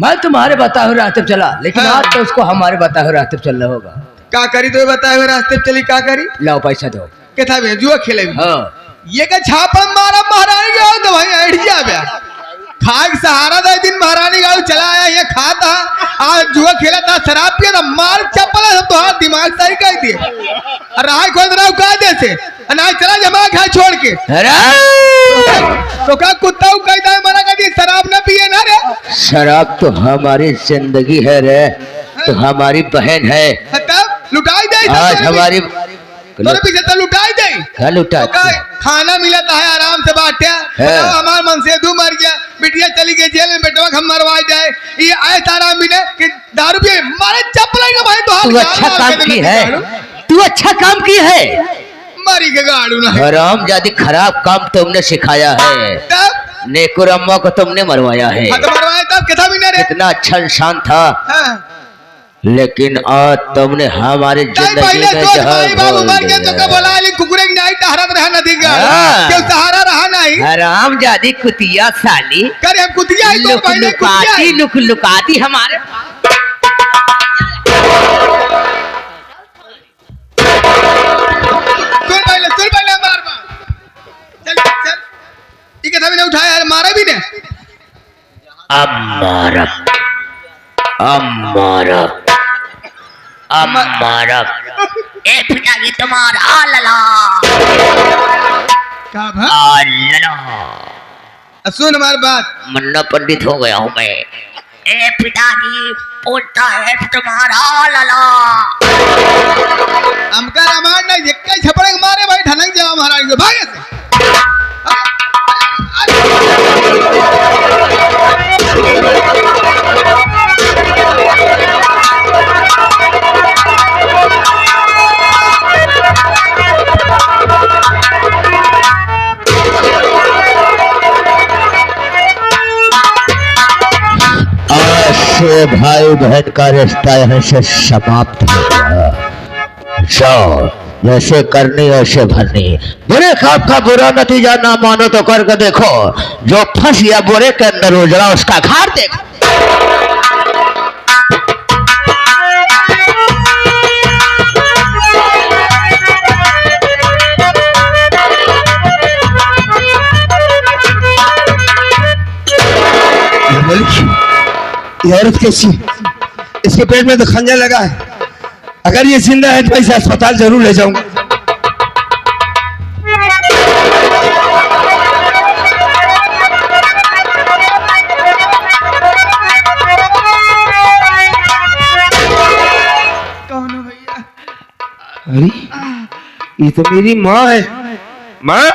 मैं तुम्हारे बताए हुए रास्ते पे चला, लेकिन आज तो उसको हमारे बताए हुए रास्ते पे चलना होगा। का करी तो बताए हुए रास्ते पे चली का करी? लाओ पैसा दो। के था जुआ खेले में? हाँ ये का छापा मारा महारानी गाँव तो भाई आइडिया बया खाक सहारा दे दिन महारानी गाँव चला आया ये खाता आज जुआ खेला था शराब पिया था मार चप्पल सब तो हाथ दिमाग सही कह दिए राह खोद रहा का जैसे अनाज चला जमा खा छोड़ के तो का कुत्ता कहता है मना कर शराब ना पिए ना रे। शराब तो हमारी जिंदगी है रे, तो हमारी बहन है। तब लुटाई दे आज हमारी तोरे पीछे तो लुटाई दे। क्या लुटा? तो खाना मिलता है आराम से बांटे। हमारे मन से दू मर गया बिटिया चली गई जेल में बेटवा हम मरवा जाए ये ऐसा आराम मिले कि दारू पिए मारे चप्पल का भाई तो तू अच्छा काम की है, तू अच्छा काम की है। मारी के गाड़ू ना हराम जादी खराब काम तुमने सिखाया है। तब नेकुर अम्मा को तुमने मरवाया है। मरवाया तब कितना भी रे कितना अच्छा इंसान था। हाँ। लेकिन आज तुमने हमारी जिंदगी में जहर घोल दिया। बोला कुकुरे की नाई टहरत रहा नदी का क्यों सहारा रहा नहीं। हराम जादी कुतिया साली करे हम कुतिया ही तो पहले लुकाती लुकाती हमारे सुन पहले मार चल चल ठीक है था मैंने उठाया यार मारा भी ने अम्मारा अम्मारा अम्मारा ए पिताजी तुम्हारा लला का भा लला। सुन हमारी बात मन्ना पंडित हो गया हूँ मैं। ए पिताजी पूछता है तुम्हारा लला। हमका रामायण नहीं एक छपड़े मारे भाई ढनक जाओ महाराज को भागे से भाई बहन का रिश्ता यहाँ से समाप्त हो गया। जाओ जैसे करनी वैसे भरनी। बुरे काम का बुरा नतीजा ना मानो तो करके देखो, जो फंस गया बुरे के अंदर उजड़ा उसका घर देखो। ये औरत कैसी? इसके पेट में तो खंजर लगा है। अगर ये जिंदा है तो इसे अस्पताल जरूर ले जाऊंगा। कौन हो भैया? अरे ये तो मेरी माँ है। माँ?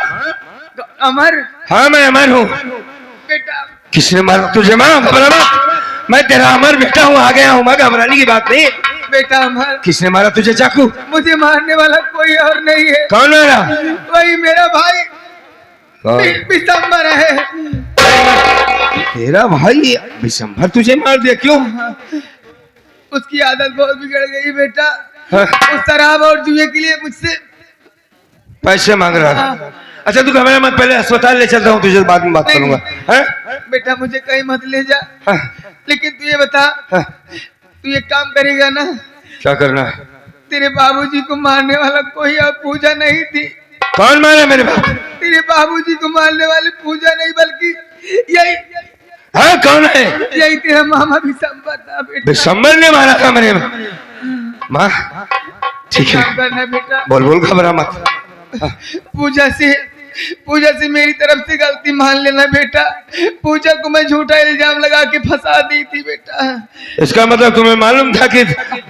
अमर? हाँ मैं अमर हूँ। बेटा किसने मारा तुझे? माँ घबरा मत, मैं तेरा अमर बेटा हूँ, आ गया हूँ। मैं घबराने की बात नहीं। बेटा अमर किसने मारा तुझे चाकू? मुझे मारने वाला कोई और नहीं है। कौन मारा? वही मेरा भाई बिशंबर है। तेरा भाई बिशंबर तुझे मार दिया? क्यों? उसकी आदत बहुत बिगड़ गई बेटा। हाँ। उस शराब और जुए के लिए मुझसे पैसे मांग रहा है। अच्छा तू घबरा मत, पहले अस्पताल ले चलता हूँ, तुझे बाद में बात करूंगा। बेटा मुझे कहीं मत ले जा। हाँ। लेकिन तू ये बता, हाँ। तू ये काम करेगा ना? क्या करना है? तेरे बाबूजी को मारने वाला कोई और पूजा नहीं थी। कौन मारा मेरे बाप? तेरे बाबूजी को मारने वाली पूजा नहीं बल्कि यही। हाँ कौन है? यही तेरा मामा बिशंबर था बेटा। बिशंबर ने मारा था मेरे माँ? ठीक है करना बेटा, बोल बोल, घबरा मत। पूजा से मेरी तरफ से गलती मान लेना बेटा। पूजा को मैं झूठा इल्जाम लगा के फंसा दी थी बेटा। इसका मतलब तुम्हें मालूम था कि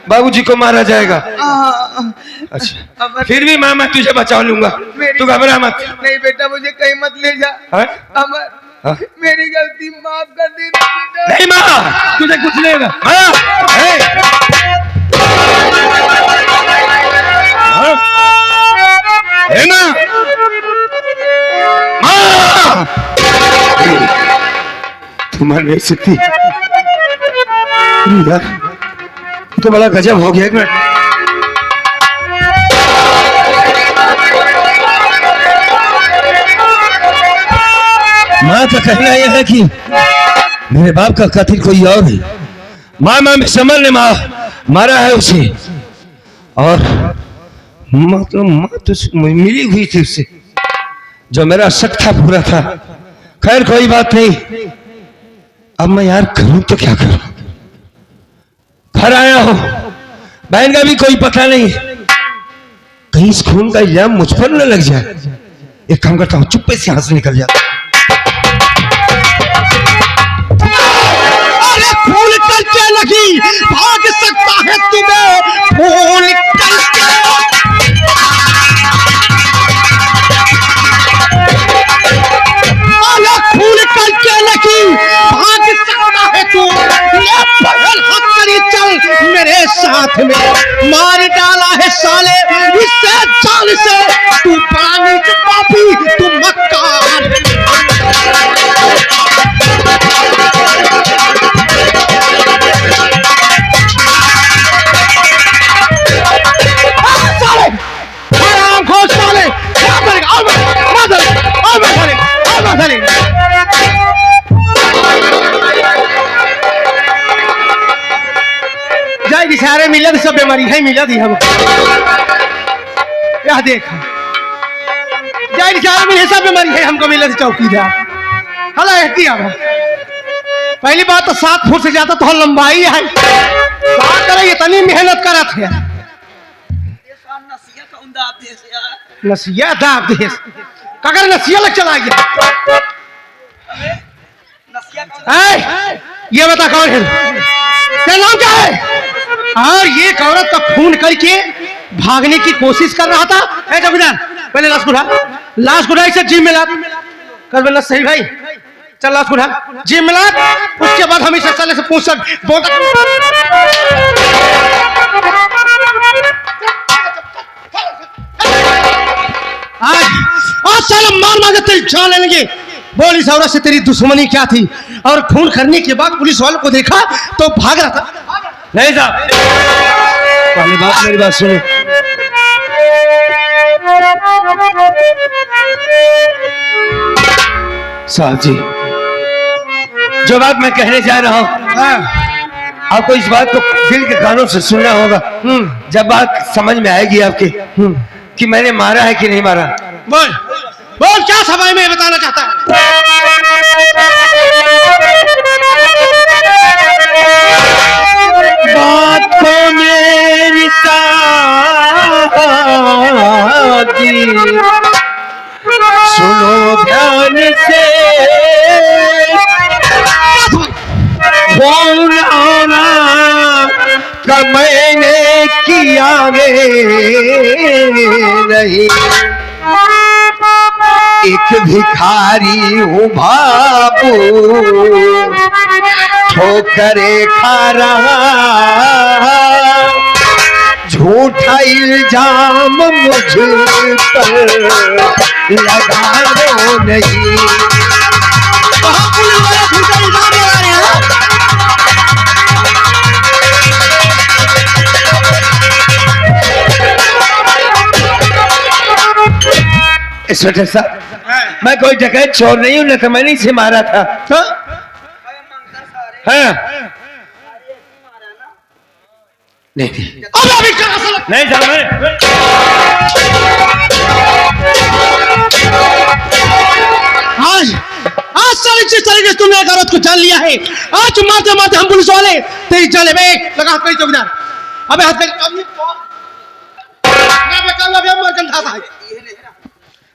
बाबूजी को मारा जाएगा? अच्छा फिर भी माँ मैं तुझे बचा लूंगा, तू घबरा मत। नहीं बेटा मुझे कहीं मत ले जा। अमर मेरी गलती माफ कर देना बेटा। नहीं माँ तुझे कुछ नहीं होगा। तुम मर नहीं सकती यार, तो बड़ा गजब हो गया। एक मिनट माँ का कहना यह है कि मेरे बाप का कातिल कोई और है। मामा में समर ने मारा है उसे, और मतलब माँ तो मिली हुई थी उससे, जो मेरा शक था पूरा था। खैर कोई बात नहीं, अब मैं यार करूं तो क्या करूं। घर आया हो, बहन का भी कोई पता नहीं, कहीं इस खून का इल्जाम मुझ पर न लग जाए। एक काम करता हूं, चुप्पे से यहां से निकल जाता। अरे फूल करके लगी भाग सकता है तुम्हें, फूल करके। अरे फूल करके लगी भाग सकता है तू, ये पहल हक करी चल मेरे साथ में, मार डाला है साले इससे जान से, तू पानी के पापी तू मक्कार। जय सारे मिलत सब बीमारी है, मिलत ही हम यह देख, जय सारे मिले सब बीमारी है, हमको मिलत चौकीदार। हला किया पहली बात तो 7 फुट से ज्यादा तो लंबाई है, क्या करे इतनी मेहनत करत है। नसिया दाब देश कगर नसिया लग चला गया। ये बता कौन है, तेरा नाम क्या है? और ये औरत का खून करके भागने की कोशिश कर रहा था। चौकीदार पहले लाश गुड़ा इसे जिम मिला कर, बोला सही भाई चल लाश गुड़ा जिम मिला, उसके बाद हम इसे साले से पूछ सक बोलता। आज साला मार मार के तेरी जान ले लेंगे। बोल इस औरत से तेरी दुश्मनी क्या थी, और खून करने के बाद पुलिस वालों को देखा तो भाग रहा था। नहीं साहब, पहली बात मेरी बात सुनो। साहब जी, जो बात मैं कहने जा रहा हूँ, आपको इस बात को दिल के कानों से सुनना होगा। जब बात समझ में आएगी आपके कि मैंने मारा है कि नहीं मारा। बोल बोल क्या सभाई में बताना चाहता है। बात को मेरी साथी सुनो ध्यान से, कौन आना का मैंने किया नहीं, एक भिखारी हूँ बाबू, ठोकरे खा रहा, झूठा इल्जाम मुझ पर लगाओ नहीं। इंस्पेक्टर साहब, मैं कोई डकैत चोर नहीं हूं, न तो मैंने इसे मारा था। हाँ? नहीं नहीं साहब, आज आज सारी जिस तरीके से तुमने एक औरत को जान लिया है, आज मारते मारते हम पुलिस वाले तेरी जाले में लगा हाथ करी चौकीदार। अबे हाथ करी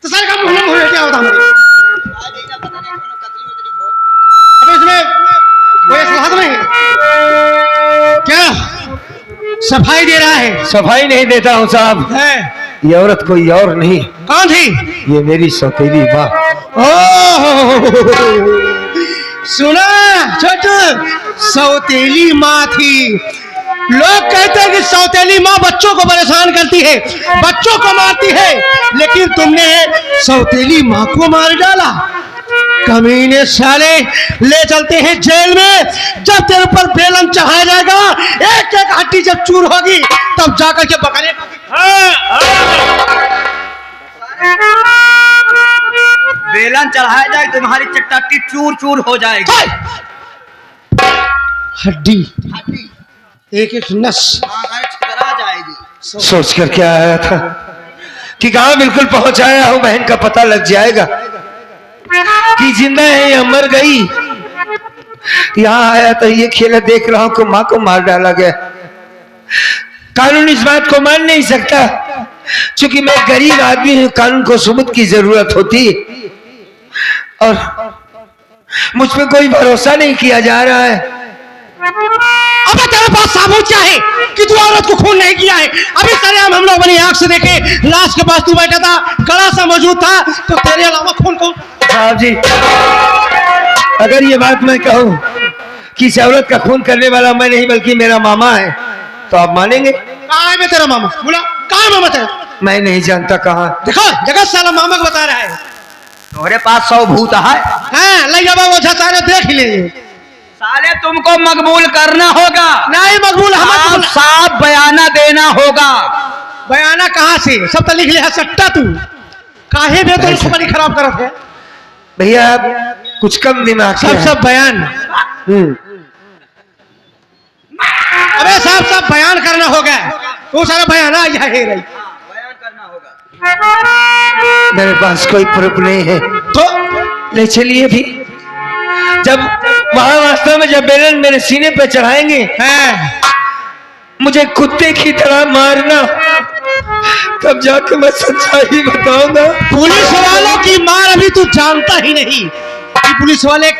तो सारे काम होने हो क्या होता हमारे। अबे इसमें कोई सलाह नहीं क्या, सफाई दे रहा है? सफाई नहीं देता हूँ साहब, ये औरत कोई और नहीं। कौन थी? ये मेरी सौतेली माँ। सुना छोटू, सौतेली माँ थी। लोग कहते हैं कि सौतेली माँ बच्चों को परेशान करती है, बच्चों को मारती है, लेकिन तुमने सौतेली माँ को मार डाला। कमीने साले, ले चलते हैं जेल में। जब तेरे ऊपर बेलन चढ़ाया जाएगा, एक एक हड्डी जब चूर होगी, तब जाकर के बकरे बेलन चढ़ाया जाए, तुम्हारी चट्टाटी चूर चूर हो जाएगी। हड्डी एक एक नस सोच कर क्या आया था कि गांव बिल्कुल पहुंचाया हूं, बहन का पता लग जाएगा कि जिंदा है या मर गई। यहाँ आया तो ये खेला देख रहा हूं कि मां को मार डाला गया। कानून इस बात को मान नहीं सकता, क्योंकि मैं गरीब आदमी हूं, कानून को सबूत की जरूरत होती और मुझ पे कोई भरोसा नहीं किया जा रहा है। अबे तेरे पास सबूत क्या है कि तू औरत को खून नहीं किया है? अभी सरेआम हम लोग अपनी आंख से देखे, लाश के पास तू बैठा था, गला सा मौजूद था, तो तेरे अलावा खून को। साहब जी, अगर ये बात मैं कहूं कि इस औरत का खून करने वाला मैं नहीं बल्कि मेरा मामा है, तो आप मानेंगे? कहाँ है बे तेरा मामा? बोला कहाँ है मामा तेरा? मैं नहीं जानता कहाँ। देखो जगह साला मामा को बता रहा है। तुम्हारे पास 100 भूत है। हाँ ले जाओ, वो सारे देख ले। साले तुमको मकबूल करना होगा। नहीं मकबूल, हम साफ बयाना देना होगा। बयाना कहाँ से? सब तो लिख लिया सट्टा तू। काहे बे तो खबर खराब करत है भैया, आप कुछ कम दिमाग के हैं। सब बयान। अबे सब बयान करना होगा। वो सारा बयान आ है रही। मेरे पास कोई प्रूफ नहीं है तो ले चलिए भी। जब वहां वास्तव में जब बेलन मेरे सीने पे चढ़ाएंगे, मुझे कुत्ते की तरह मारना, तब जाके मैं सच्चाई बताऊंगा। पुलिस वालों की मार अभी तू जानता ही नहीं कि पुलिस वाले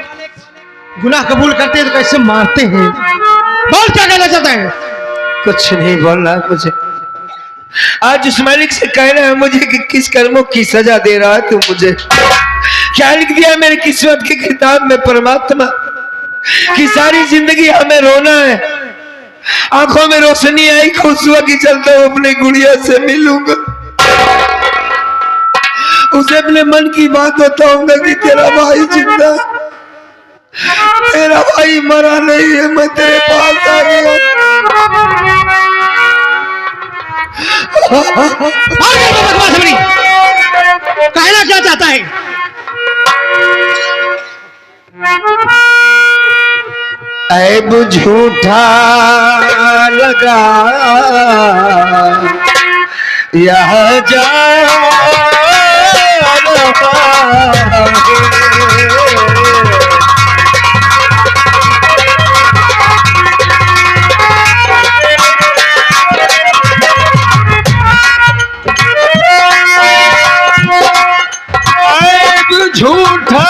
गुनाह कबूल करते हैं तो कैसे मारते हैं। बोल क्या कहना चाहता है? कुछ नहीं बोलना मुझे। आज उस मालिक से कहना है मुझे कि किस कर्मों की सजा दे रहा है तू मुझे। क्या लिख दिया मेरी किस्मत की किताब में परमात्मा कि सारी जिंदगी हमें रोना है। आंखों में रोशनी आई, खुशुआ की चलता हूं अपने गुड़िया से मिलूंगा, उसे अपने मन की बात बताऊंगा कि तेरा भाई जिंदा है, तेरा भाई मरा नहीं है, मैं तेरे पास आ गया। कहना क्या चाहता है? ऐब झूठा लगा यह जा झूठा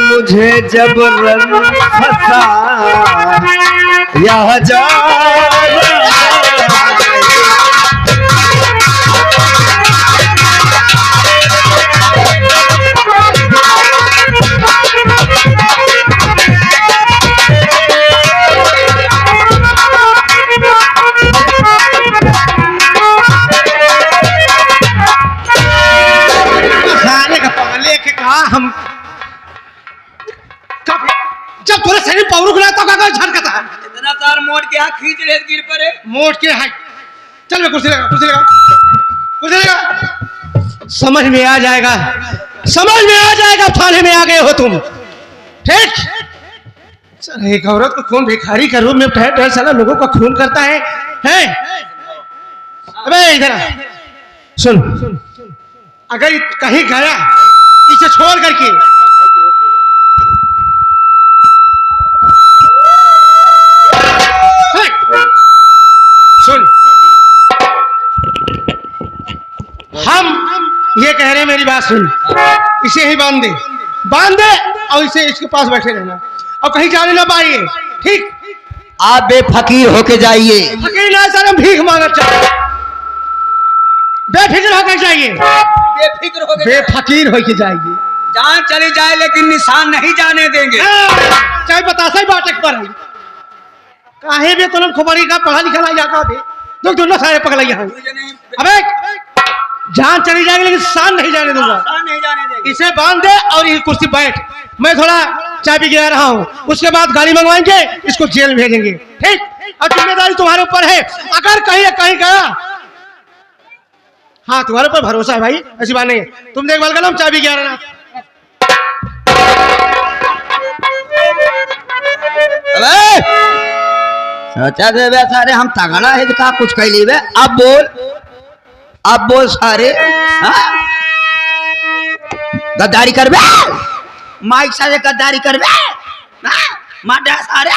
मुझे जब रंग फंसा यह जा हम जब तोरे शरीर पौरुख ना तो का झटकता है इतना तार मोड़ के हाथ खींच ले गिर पड़े। मोड़ के हाथ चल, मैं कुर्सी लगा। समझ में आ जाएगा, समझ में आ जाएगा। थाने में आ गए हो तुम, ठीक? एक औरत को खून भिखारी का रूप में ठहर साला लोगों का खून करता है, हैं? अबे इधर सुन, अगर कहीं गया इसे छोड़ करके, सुन, हम ये कह रहे हैं, मेरी बात सुन, इसे ही बांध दे और इसे इसके पास बैठे रहना और कहीं जाने ना पाइए, ठीक? आप बेफकीर होके जाइए। फकीर ना सर, हम भीख मांगना चाहिए। बेफिक्र होकर जाइए, बेफकीर होके जाइए। जान चली जाए लेकिन निशान नहीं जाने देंगे। चाहे बतासा ही बाटक पर है। काहे भी तुम खुबारी का पढ़ा लिखा नहीं जाता अभी तो दोनों सारे पकड़ यहाँ अबे जान चली जाएगी लेकिन शान नहीं जाने दूंगा इसे बांध दे और ये कुर्सी बैठ मैं थोड़ा चाय पी गिरा रहा हूँ उसके बाद गाड़ी मंगवाएंगे इसको जेल भेजेंगे ठीक और जिम्मेदारी तुम्हारे ऊपर है अगर कहीं कहीं गया हाँ तुम्हारे ऊपर भरोसा है भाई ऐसी बात नहीं है तुम देखभाल करना हम चाय पी गिरा रहा सोचा दे बे सारे हम तगड़ा है का कुछ कह ली बे अब बोल सारे हाँ? गद्दारी कर बे माइक सारे गद्दारी कर बे माडा सारे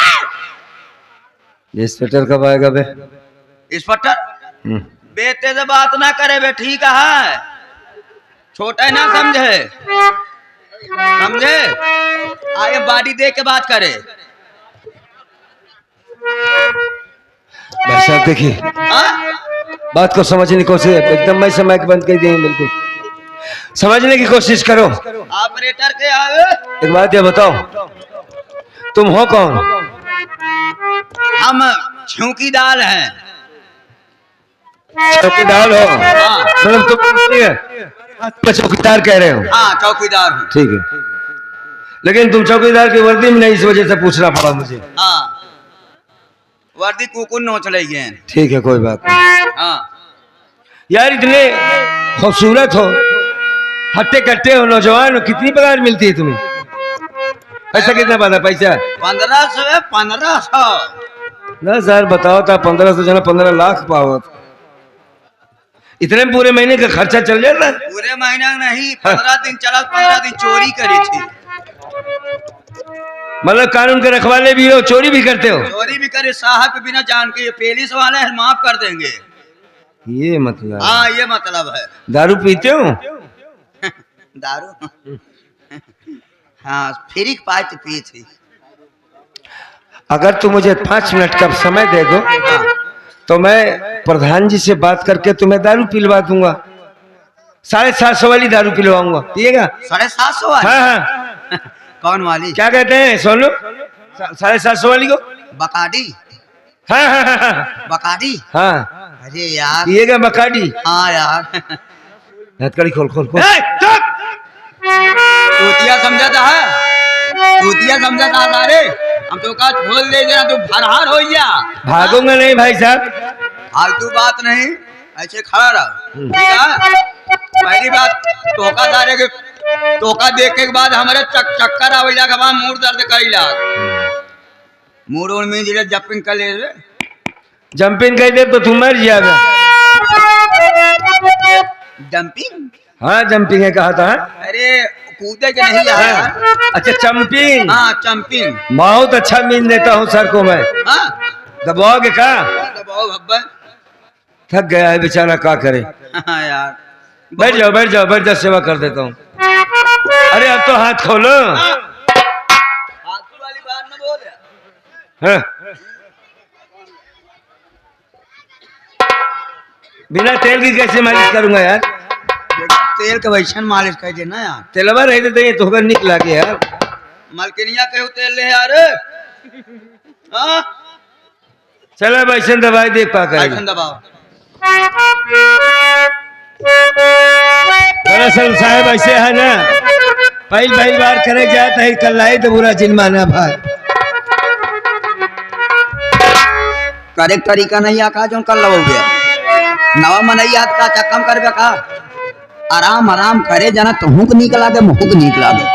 इंस्पेक्टर कब आएगा बे? इंस्पेक्टर बेटे से बात ना करे बे ठीक है छोटा ना समझे आगे बाड़ी दे के बात करे भाई साहब देखिए हाँ? बात को समझने की कोशिश एकदम मैं समय बंद कर दिए बिल्कुल समझने की कोशिश करो ऑपरेटर के आवे एक बात ये बताओ तुम हो कौन? हम चौकीदार हैं चौकीदार हो हाँ मतलब तुम नहीं है चौकीदार कह रहे हो हाँ चौकीदार हूँ ठीक है लेकिन तुम चौकीदार की वर्दी में नहीं इस वजह से पूछना पड़ा मुझे हाँ वर्दी कुकुर नोच ले गए ठीक है कोई बात नहीं हाँ यार इतने खूबसूरत हो हट्टे कट्टे हो नौजवान हो कितनी पगार मिलती है तुम्हें पैसा कितना पाता पैसा 1500 है 1500 10 हजार बताओ था 1500 जना 15 लाख पाओ इतने पूरे महीने का खर्चा चल जाता है पूरे महीना नहीं 15 दिन चला 15 दिन चोरी करी थी मतलब कानून के रखवाले भी हो चोरी भी करते हो चोरी भी करे साहब के बिना जान के पुलिस वाले हैं माफ कर देंगे ये मतलब हाँ ये मतलब है दारू पीते हो दारू हाँ फ्री पाई तो पी थी अगर तुम मुझे 5 मिनट का समय दे दो तो मैं प्रधान जी से बात करके तुम्हें दारू पिलवा दूंगा 750 वाली दारू पिलवाऊंगा पिएगा 750 वाली हाँ हाँ कौन वाली क्या कहते हैं सोनू 750 वाली को बकाडी हाँ हाँ हाँ हाँ बकाडी हाँ अरे यार पिएगा बकाडी हाँ यार हथकड़ी खोल खोल खोल तूतिया समझाता है तूतिया समझाता अरे हम तो का खोल दे देना तू फरहार हो गया भागूंगा नहीं भाई साहब फालतू बात नहीं ऐसे खड़ा रहो ठीक है पहली बात धोखादारे के धोखा देखे के बाद हमारे चक्कर आवेला के बाद मूड दर्द करेला मूड और में जिले जंपिंग कर ले जंपिंग कर दे तो तुम मर जाएगा जंपिंग हाँ जंपिंग है कहा था अरे कूदे के नहीं यार अच्छा जंपिंग हाँ जंपिंग बहुत अच्छा मीन देता हूँ सर को मैं हाँ दबाओगे का दबाओ भब्बा थक गया है बेचारा क्या करे हाँ यार बैठ जाओ सेवा कर देता हूँ अरे अब तो हाथ खोलो फालतू वाली बात न बोल हाँ। बिना तेल की कैसे मालिश करूंगा यार तेल के वैसन मालिश कर देना यार तेलवा रह देते तो होकर निक लागे यार मलकिनिया कहो तेल ले यार हाँ चलो वैसे दवाई देख पा कर ऐसन दबाओ दरअसल साहब ऐसे है ना पहली बार करे जाता है कल लाई तो बुरा जिनमाना भाई करेक्ट तरीका नहीं आका जो कर लो गया नवा मनई हाथ का चक्कम करबे का आराम आराम करे जना तुहू को निकला दे मुहू को निकला दे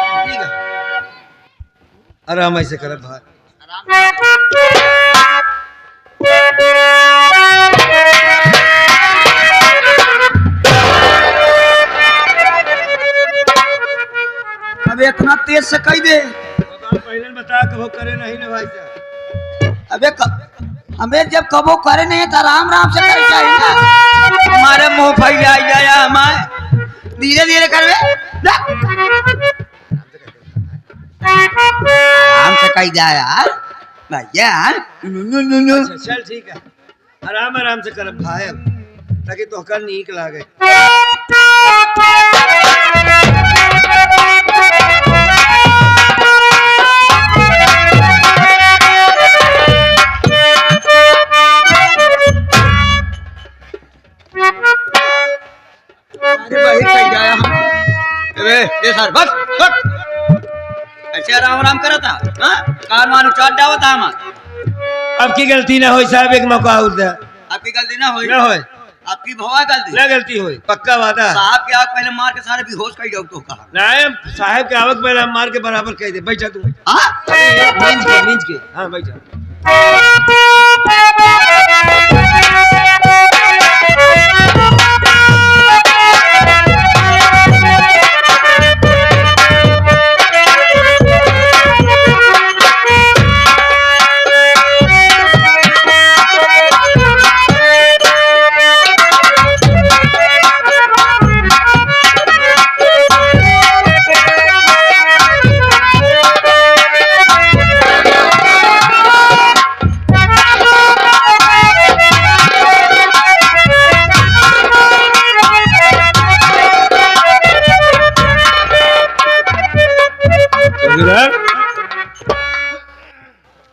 आराम ऐसे करे भाई अबे इतना तेज से कह दे पहले बता कहो करे नहीं ना भाई साहब अबे हमें जब कबो करे नहीं तो आराम आराम से करे चाहिए ना हमारे मुंह फैला जाया हमारे धीरे धीरे करवे आराम से कह जा यार भैया चल ठीक है आराम से कर भाई अब ताकि तो कर नीक लागे ये सर बस ऐसे आराम आराम करा था हाँ कान वान चाट डावा था हम अब की गलती ना हो साहब, एक मौका और दे। आपकी गलती ना होई ना होए, आपकी भवा गलती ना गलती होए, पक्का वादा। साहब के आग पहले मार के सारे बेहोश कर जाओ तो कहा नहीं साहब के आवक पहले हम मार के बराबर कह दे। बैठा तू हाँ नींद के हाँ बैठा।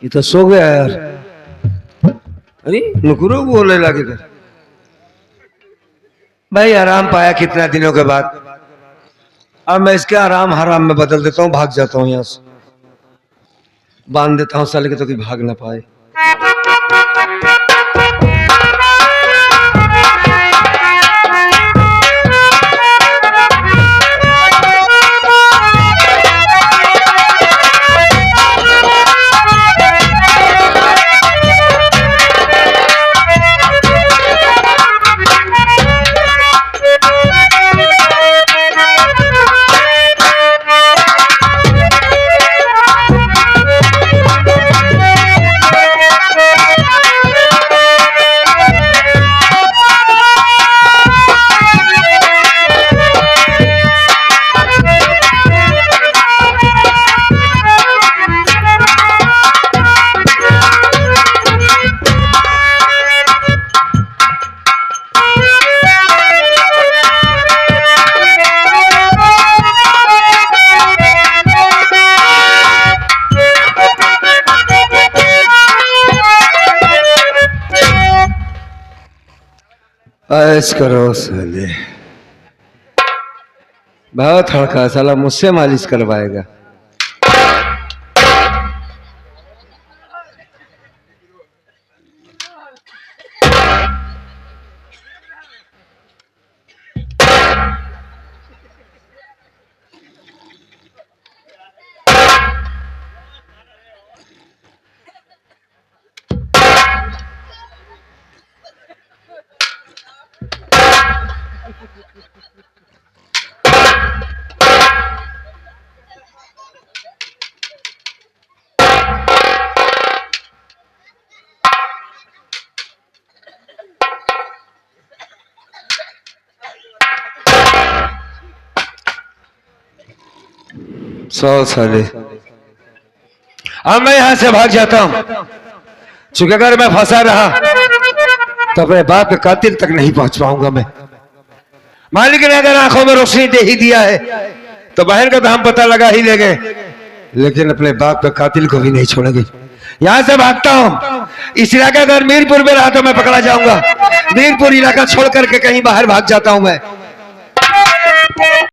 ये तो सो गया यार। अरे नुकुरो बोलने लगे कर। भाई आराम पाया कितना दिनों के बाद, अब मैं इसके आराम हराम में बदल देता हूँ, भाग जाता हूँ यहाँ से, बांध देता हूँ साले के तो कि भाग ना पाए। ऐश करो साले, बहुत हड़का साला, मुझसे मालिश करवाएगा। सौ साले, अब मैं यहां से भाग जाता हूं, चूंकि अगर मैं फंसा रहा तो अपने बाप के कातिल तक नहीं पहुंच पाऊंगा मैं। मालिक ने अगर आंखों में रोशनी दे ही दिया है तो बहन का तो हम पता लगा ही ले गए, लेकिन अपने बाप के कातिल को भी नहीं छोड़ेंगे। यहां से भागता हूं, इस इलाका अगर मीरपुर में रहा तो मैं पकड़ा जाऊंगा। मीरपुर इलाका छोड़ करके कहीं बाहर भाग जाता हूं मैं।